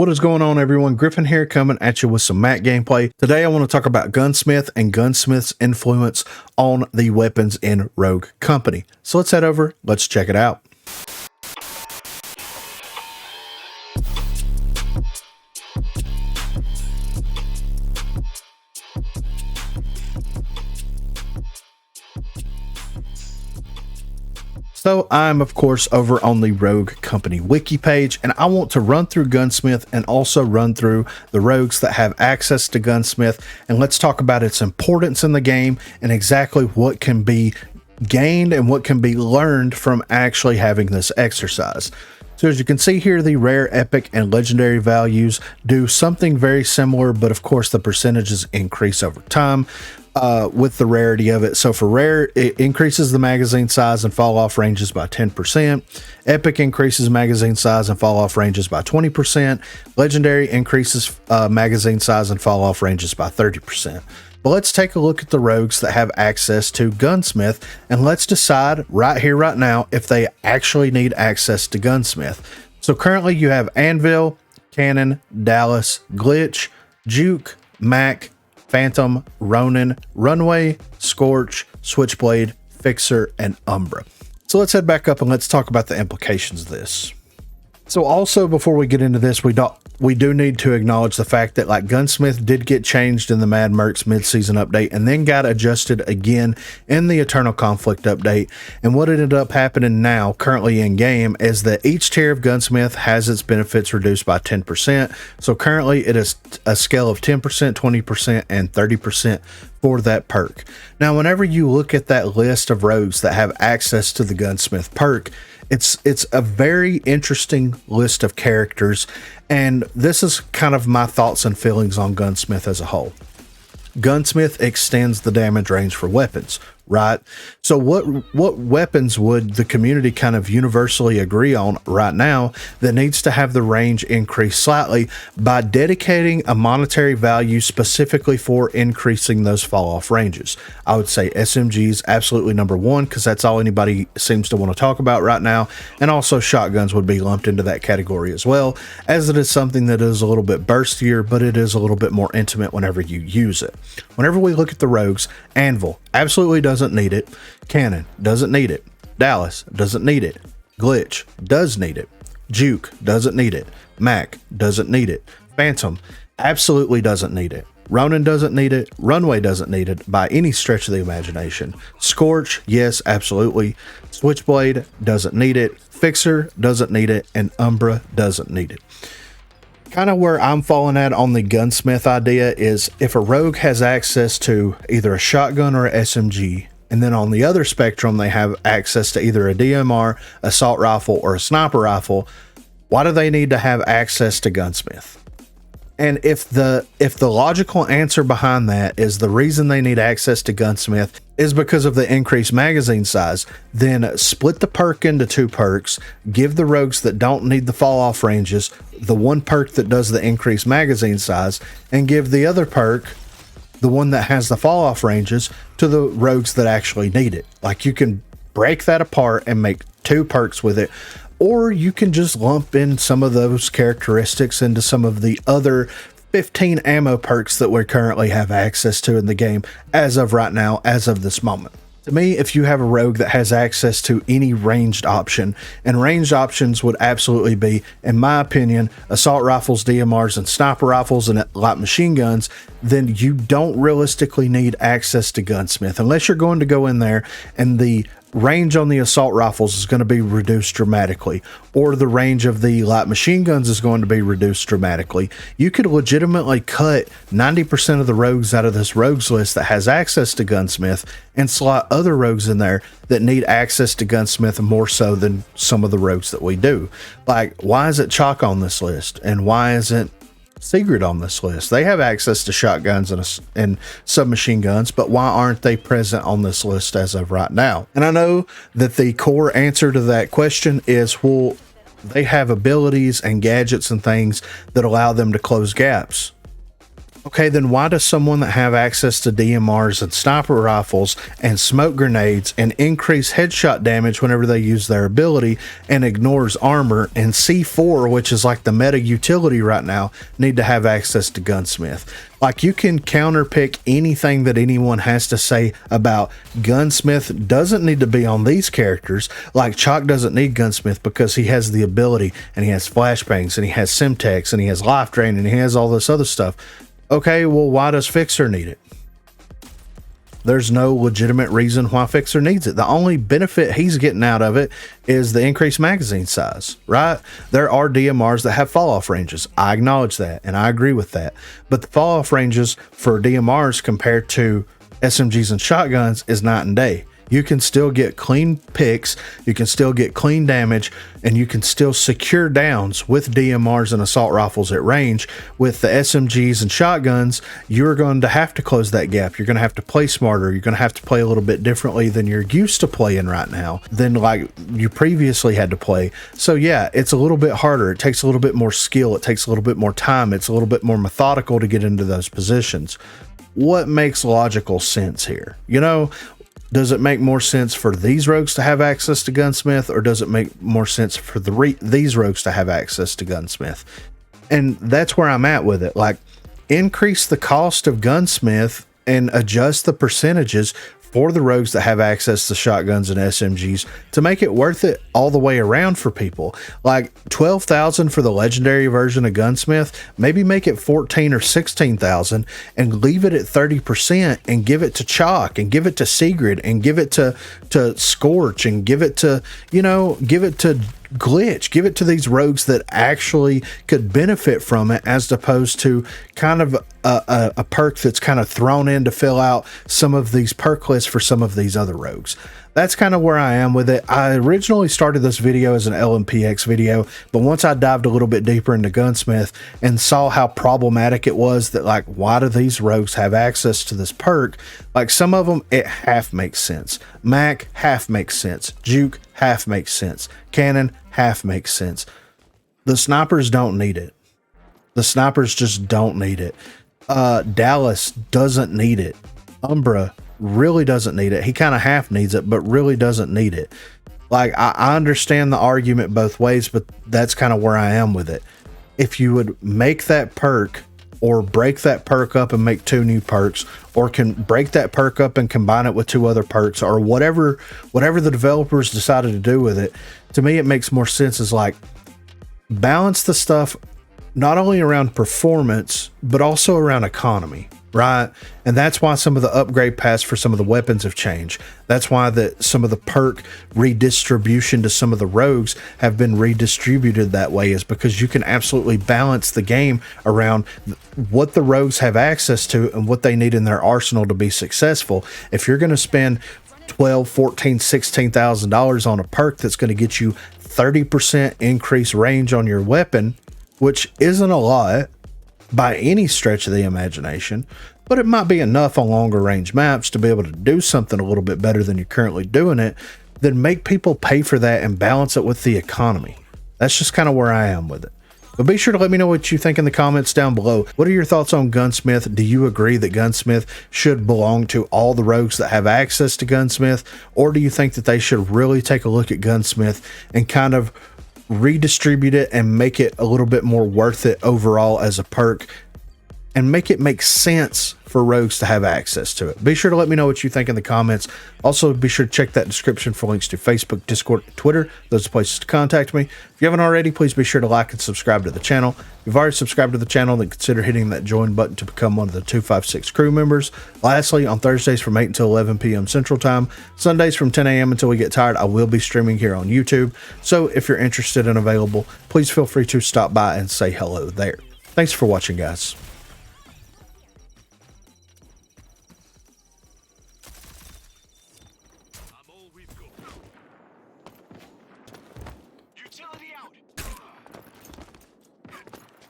What is going on, everyone? Griffin here, coming at you with some Mac gameplay. Today I want to talk about Gunsmith and Gunsmith's influence on the weapons in Rogue Company. So let's head over, let's check it out. So I'm, of course, over on the Rogue Company wiki page, and I want to run through Gunsmith and also run through the rogues that have access to Gunsmith, and let's talk about its importance in the game and exactly what can be gained and what can be learned from actually having this exercise. So as you can see here, the rare, epic, and legendary values do something very similar, but of course the percentages increase over time with the rarity of it. So for rare, it increases the magazine size and fall off ranges by 10%. Epic increases magazine size and fall off ranges by 20%. Legendary increases magazine size and fall off ranges by 30%. But let's take a look at the rogues that have access to Gunsmith, and let's decide right here, right now, if they actually need access to Gunsmith. So currently you have Anvil, Cannon, Dallas, Glitch, Juke, Mac, Phantom, Ronin, Runway, Scorch, Switchblade, Fixer, and Umbra. So let's head back up and let's talk about the implications of this. So also, before we get into this, we do need to acknowledge the fact that like Gunsmith did get changed in the Mad Mercs mid-season update and then got adjusted again in the Eternal Conflict update. And what ended up happening now, currently in game, is that each tier of Gunsmith has its benefits reduced by 10%. So currently it is a scale of 10%, 20%, and 30% for that perk. Now, whenever you look at that list of rogues that have access to the Gunsmith perk, it's a very interesting list of characters, and this is kind of my thoughts and feelings on Gunsmith as a whole. Gunsmith extends the damage range for weapons, right? So what weapons would the community kind of universally agree on right now that needs to have the range increase slightly by dedicating a monetary value specifically for increasing those fall off ranges? I would say SMGs absolutely number one, because that's all anybody seems to want to talk about right now, and also shotguns would be lumped into that category as well, as it is something that is a little bit burstier, but it is a little bit more intimate whenever you use it. Whenever we look at the rogues, Anvil absolutely doesn't need it. Cannon doesn't need it. Dallas doesn't need it. Glitch does need it. Juke doesn't need it. Mac doesn't need it. Phantom absolutely doesn't need it. Ronin doesn't need it. Runway doesn't need it by any stretch of the imagination. Scorch, yes, absolutely. Switchblade doesn't need it. Fixer doesn't need it. And Umbra doesn't need it. Kind of where I'm falling at on the Gunsmith idea is if a rogue has access to either a shotgun or a SMG, and then on the other spectrum they have access to either a DMR, assault rifle, or a sniper rifle, why do they need to have access to Gunsmith? And if the logical answer behind that is the reason they need access to Gunsmith is because of the increased magazine size, then split the perk into two perks, give the rogues that don't need the fall off ranges the one perk that does the increased magazine size, and give the other perk, the one that has the fall off ranges, to the rogues that actually need it. Like, you can break that apart and make two perks with it, or you can just lump in some of those characteristics into some of the other 15 ammo perks that we currently have access to in the game as of right now, as of this moment. To me, if you have a rogue that has access to any ranged option, and ranged options would absolutely be, in my opinion, assault rifles, DMRs, and sniper rifles, and light machine guns, then you don't realistically need access to Gunsmith unless you're going to go in there and the range on the assault rifles is going to be reduced dramatically, or the range of the light machine guns is going to be reduced dramatically. You could legitimately cut 90% of the rogues out of this rogues list that has access to Gunsmith and slot other rogues in there that need access to Gunsmith more so than some of the rogues that we do. Like, why is it Chalk on this list, and why isn't Secret on this list? They have access to shotguns and submachine guns, but why aren't they present on this list as of right now? And I know that the core answer to that question is, well, they have abilities and gadgets and things that allow them to close gaps. Okay, then why does someone that have access to DMRs and sniper rifles and smoke grenades and increase headshot damage whenever they use their ability and ignores armor and C4, which is like the meta utility right now, need to have access to Gunsmith? Like, you can counterpick anything that anyone has to say about Gunsmith doesn't need to be on these characters. Like, Chalk doesn't need Gunsmith because he has the ability and he has flashbangs and he has Simtex and he has life drain and he has all this other stuff. Okay, well, why does Fixer need it? There's no legitimate reason why Fixer needs it. The only benefit he's getting out of it is the increased magazine size, right? There are DMRs that have fall-off ranges. I acknowledge that, and I agree with that. But the fall-off ranges for DMRs compared to SMGs and shotguns is night and day. You can still get clean picks, you can still get clean damage, and you can still secure downs with DMRs and assault rifles at range. With the SMGs and shotguns, you're going to have to close that gap. You're going to have to play smarter. You're going to have to play a little bit differently than you're used to playing right now, than like you previously had to play. So yeah, it's a little bit harder. It takes a little bit more skill. It takes a little bit more time. It's a little bit more methodical to get into those positions. What makes logical sense here? You know, does it make more sense for these rogues to have access to Gunsmith, or does it make more sense for these rogues to have access to Gunsmith? And that's where I'm at with it. Like, increase the cost of Gunsmith and adjust the percentages for the rogues that have access to shotguns and SMGs to make it worth it all the way around for people. Like 12,000 for the legendary version of Gunsmith, maybe make it 14 or 16,000 and leave it at 30% and give it to Chalk and give it to Sigrid and give it to Scorch and give it to, you know, give it to Glitch, give it to these rogues that actually could benefit from it, as opposed to kind of a perk that's kind of thrown in to fill out some of these perk lists for some of these other rogues. That's kind of where I am with it. I originally started this video as an LMPX video, but once I dived a little bit deeper into Gunsmith and saw how problematic it was, that like, why do these rogues have access to this perk? Like, some of them, it half makes sense. Mac, half makes sense. Juke, half makes sense. Cannon, half makes sense. The snipers don't need it. The snipers just don't need it. Dallas doesn't need it. Umbra really doesn't need it. He kind of half needs it, but really doesn't need it. Like, I understand the argument both ways, but that's kind of where I am with it. If you would make that perk, or break that perk up and make 2 new perks, or can break that perk up and combine it with 2 other perks, or whatever the developers decided to do with it, to me it makes more sense. Is like, balance the stuff not only around performance but also around economy, right? And that's why some of the upgrade paths for some of the weapons have changed. That's why some of the perk redistribution to some of the rogues have been redistributed that way, is because you can absolutely balance the game around what the rogues have access to and what they need in their arsenal to be successful. If you're going to spend $12, $14, $16,000 on a perk that's going to get you 30% increased range on your weapon, which isn't a lot by any stretch of the imagination, but it might be enough on longer range maps to be able to do something a little bit better than you're currently doing it, then make people pay for that and balance it with the economy. That's just kind of where I am with it. But be sure to let me know what you think in the comments down below. What are your thoughts on Gunsmith? Do you agree that Gunsmith should belong to all the rogues that have access to Gunsmith? Or do you think that they should really take a look at Gunsmith and kind of redistribute it and make it a little bit more worth it overall as a perk, and make it make sense for rogues to have access to it? Be sure to let me know what you think in the comments. Also, be sure to check that description for links to Facebook, Discord, and Twitter. Those are places to contact me. If you haven't already, please be sure to like and subscribe to the channel. If you've already subscribed to the channel, then consider hitting that join button to become one of the 256 crew members. Lastly, on Thursdays from 8 until 11 p.m. Central Time, Sundays from 10 a.m. until we get tired, I will be streaming here on YouTube. So if you're interested and available, please feel free to stop by and say hello there. Thanks for watching, guys.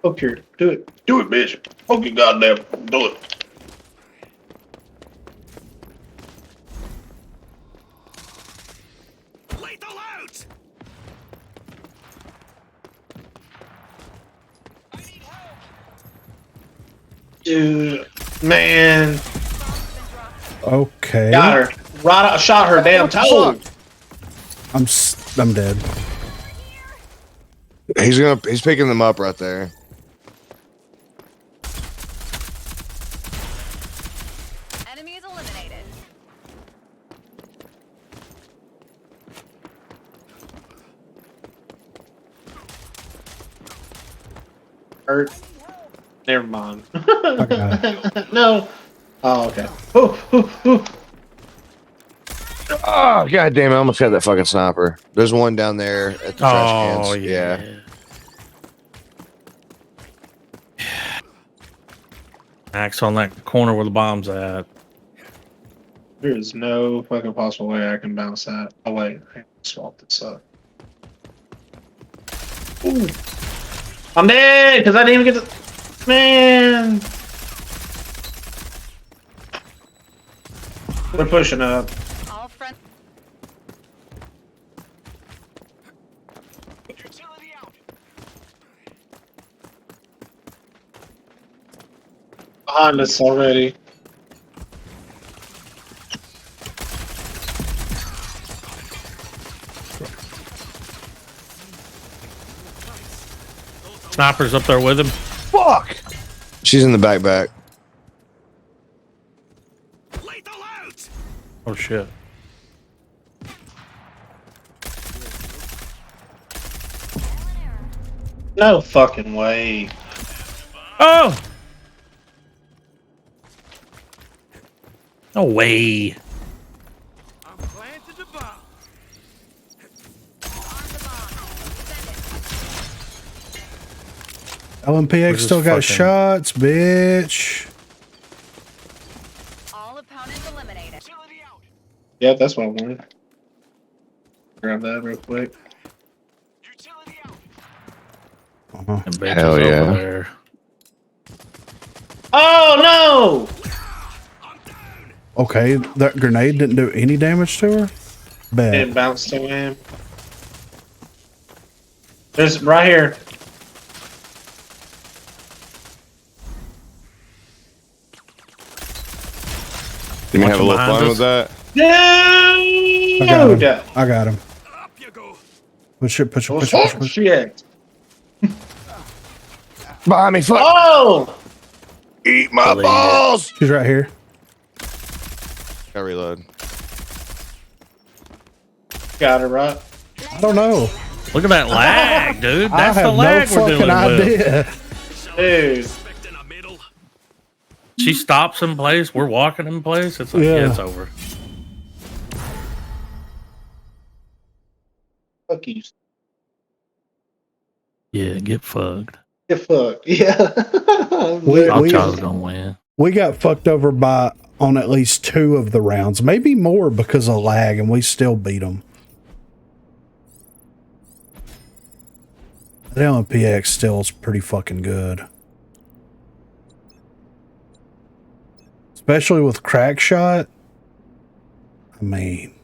Up here. Do it. Do it, bitch. Fucking goddamn. Do it. Lethal out! I need help! Dude, man. Okay. Got her. Right, shot her damn toe. I'm dead. He's picking them up right there. Enemies eliminated. Hurt. Never mind. I got it. No. Oh, okay. Ooh. Oh, god damn it. I almost had that fucking sniper. There's one down there at the trash cans. Oh, Yeah. yeah. Max on that corner where the bomb's at. There is no fucking possible way I can bounce that. Oh wait, I can swap this up. Ooh. I'm dead because I didn't even get the man. They're pushing up. All front. Behind us already. Sniper's up there with him. Fuck! She's in the back. Oh, shit. No fucking way. Oh! No way. LMPX still got shots, bitch. All opponents eliminated. Yep, that's what I wanted. Grab that real quick. And bitch Hell is yeah. over there. Oh no! Okay, that grenade didn't do any damage to her? Bad. It bounced to him. There's right here. You may have a little Behind fun us. with that. Dude! I got him. Push it, push it, push it, push it, Oh push it. shit! Behind me, fuck! Oh! Eat my Believe it. balls! She's right here. I reload. Got her right. I don't know. Look at that lag, dude. I That's the have no lag we're fucking dealing with. idea. Dude. She stops in place. We're walking in place. It's like, yeah, Yeah. it's over. Fuck you. Yeah, get fucked. Get fucked. Yeah. I thought y'all was gonna win. We got fucked over by on at least 2 of the rounds, maybe more because of lag, and we still beat them. The LMPX still is pretty fucking good. Especially with crack shot. I mean,